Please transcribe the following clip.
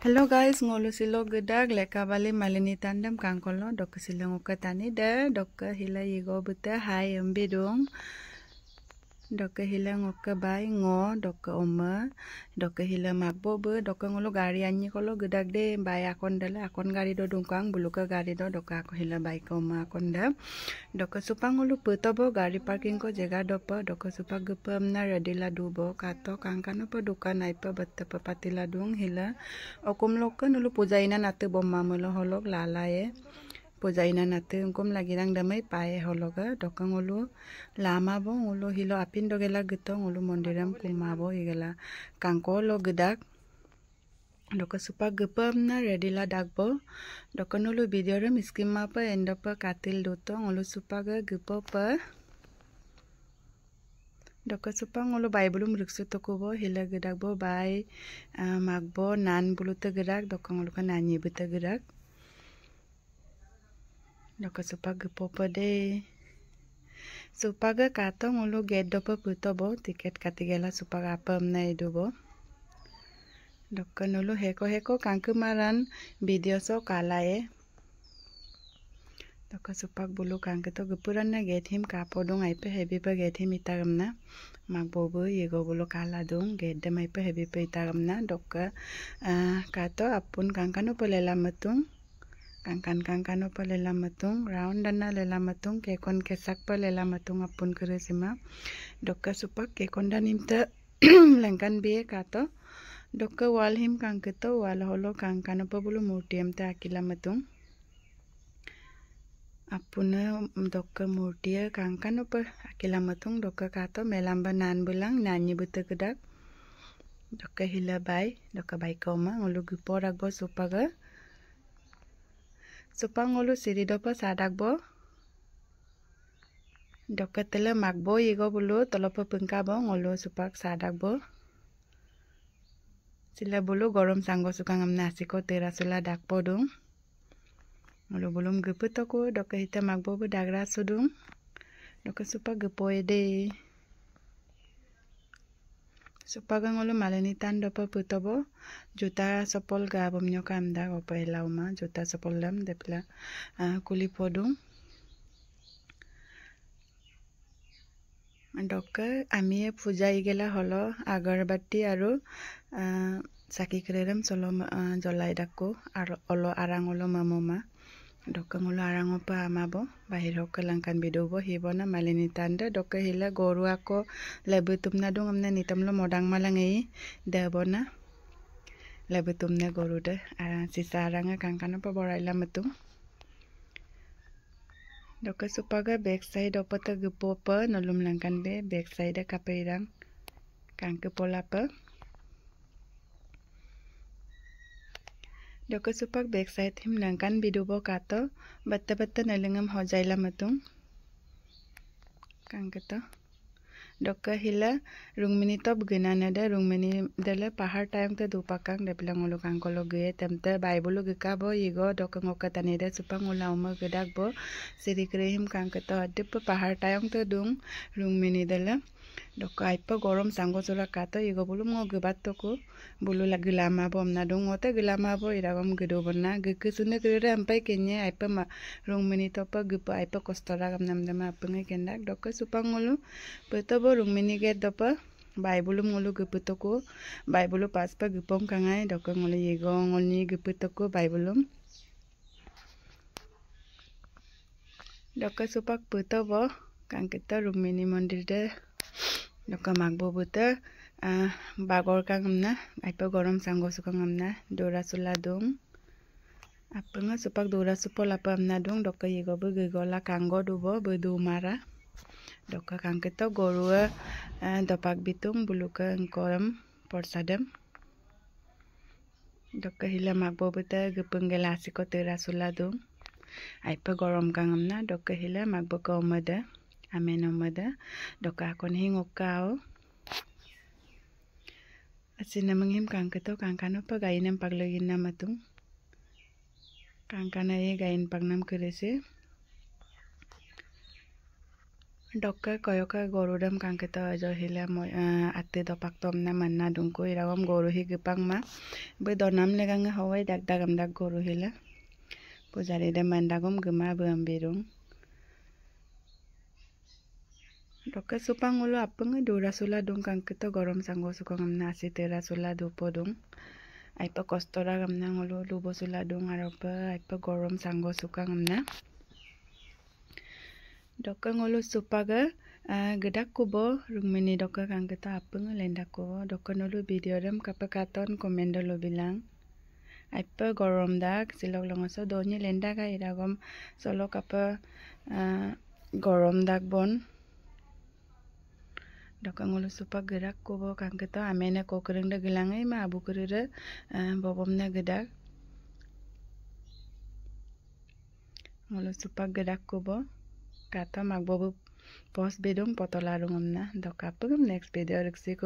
Hello guys, ngolu silo gedag leka bali malini tandem kangkolo dok silo ngukatani da dok hila yigo buta hai ambidung dok hila ngukka bai ngo dok oma dok hila magbo be dok ngolu gari anyi kolo gedag de bai akon dala akon gari do dungkang buluka gari do dok ako hila bai ka oma akon da dok supang ngolu putobo gari parking ko jaga dopa dok supa gepam na radila dubo kato kangkano pa dukan aipa batta pa patila dung hila okum loka nulu pujaina nate bomma mulo holok lalaye pujaina nate ungkum lagi nang damai pae hologa dokang ulu lama bo ulu hilo apin dogela getong ulu mondiram kumabo igela kangko lo gedak doka supa gepam na redila dagbo doka nulu video ram skima pa endopa katil dutong ulu supa gepo pa doka supang ulu bai belum riksu tokubo hila gedak bo bai magbo nan bulu te gedak dokang ulu kan nanyi bete gedak doka supa gepo pa de supa ge katong ulu get dopa puto bo tiket katigela supa apam na idubo doka nulu heko kangkemaran video so kalaye doka supak bulu kangke to gepuran na get him kapodong aipe hebi pa get him itagam na magbobo yego bulu kala dong get dem aipe hebi pa itagam na doka kato apun kangkano pa lela matung kangkano pa lela matung round dana lela matung kekon kesak pa lela matung apun keresima doka supak kekon danim ta lengkan biye kato doka wal him kangke to wal holo kangkano pa bulu murtiam ta akila matung apuna doka murtia kangkano pa akila matung doka kato melamba nan belang nanyi buta gedak doka hila bai doka bai koma ngulu gupor agbo supaga supang ngulu siri dopa sadakbo doka tela magbo yigo bulu tolopa pengkabo ngulu supak sadakbo sila bulu gorom sanggo sukangam nasi ko terasula dakpo dong ngulu bulum gepu toko doka hita magbo bu dagra sudung doka supa gepo ede supa ngulu malani tan dopa putobo juta sopol ga bomnyo kamda opa elauma juta sopol lam depla kuli podung doka ami puja igela holo agarbatti aru saki kerem solo jolai dakko aro olo arang olo mamoma doka ngulu arang opa amabo bahir hoka langkan bidobo hibona malini tanda doka hila goru ako lebutum na dong amna nitam lo modang malangai debona lebutum na goru de sisa aranga kangkano pa borai lamatung doka supaga backside opa ta gepo pa nolum langkan be backside kapeirang kangke pola pa doka supak backside him langkan bidubo kato batta nalingam hojaila matung kangketo doka hila rungmini top ginana da rungmini dala pahar time ta dupakang deplang ulu kangkolo ge temte baibulu gekabo yigo doka ngoka tanida supang ula uma gedak bo siri krehim kangketo adip pahar time ta dung rungmini dala doka aipa gorom sanggo sura kato yigo bulu ngo gebat toko bulu lagi lama bom na dong ngote gelama bo iragom gedo bonna geke sune kere ampai kenye aipa ma rungmini topa gepa aipa kostora gam nam dama apenge kendak doka supang ulu peto bo rungmini get dopa bai bulu ngulu gepetoko bai bulu paspa gepom kangai doka ngulu yigo ngulni gepetoko bai bulum doka supak peto bo kangketa rungmini mondir de doka magbo buta bagor kangamna aipa gorom sanggo sukangamna dora sula dong apenga supak dora supol apa amna dong doka yigo bu gegola kanggo dubo bedu mara doka kangketo gorua dopak bitung buluka koram porsadam doka hila magbo buta gepenggelasi ko terasula dong aipa gorom kangamna doka hila magbo ka omada amen omada doka akon hingokao asina menghim kangketo kangkano pa gainam paglagin na matung kangkana ye gain pagnam kerese Dokka koyoka gorudam kangketa ajo hila mo ate dopak tom na manna dungko iragom goru hi gepang ma be donam legang hawai dak dagam dak goru hila pujari de mandagom gema be ambirung dokka supang ulo apeng dura sula dung kangketa gorom sanggo suka ngamna asitera sula dupo dung aipa kostora gamna ngolo lubo sula dung aropa aipa gorom sanggo suka ngamna dokka ngolo supaga gedak kubo rungmeni dokka kangketa apeng lendak kubo dokka nolo video rem kapakaton komendo lo bilang aipa gorom dak silok longoso donyi lendak iragom solo kapa gorom dak bon dokka ngolo supak gedak kubo kangketa amene ko kereng da gelangai ma abu kerere bobom na gedak ngolo supak gedak kubo kata magbobu post bedung potolarung amna dokka apeng next video reksiko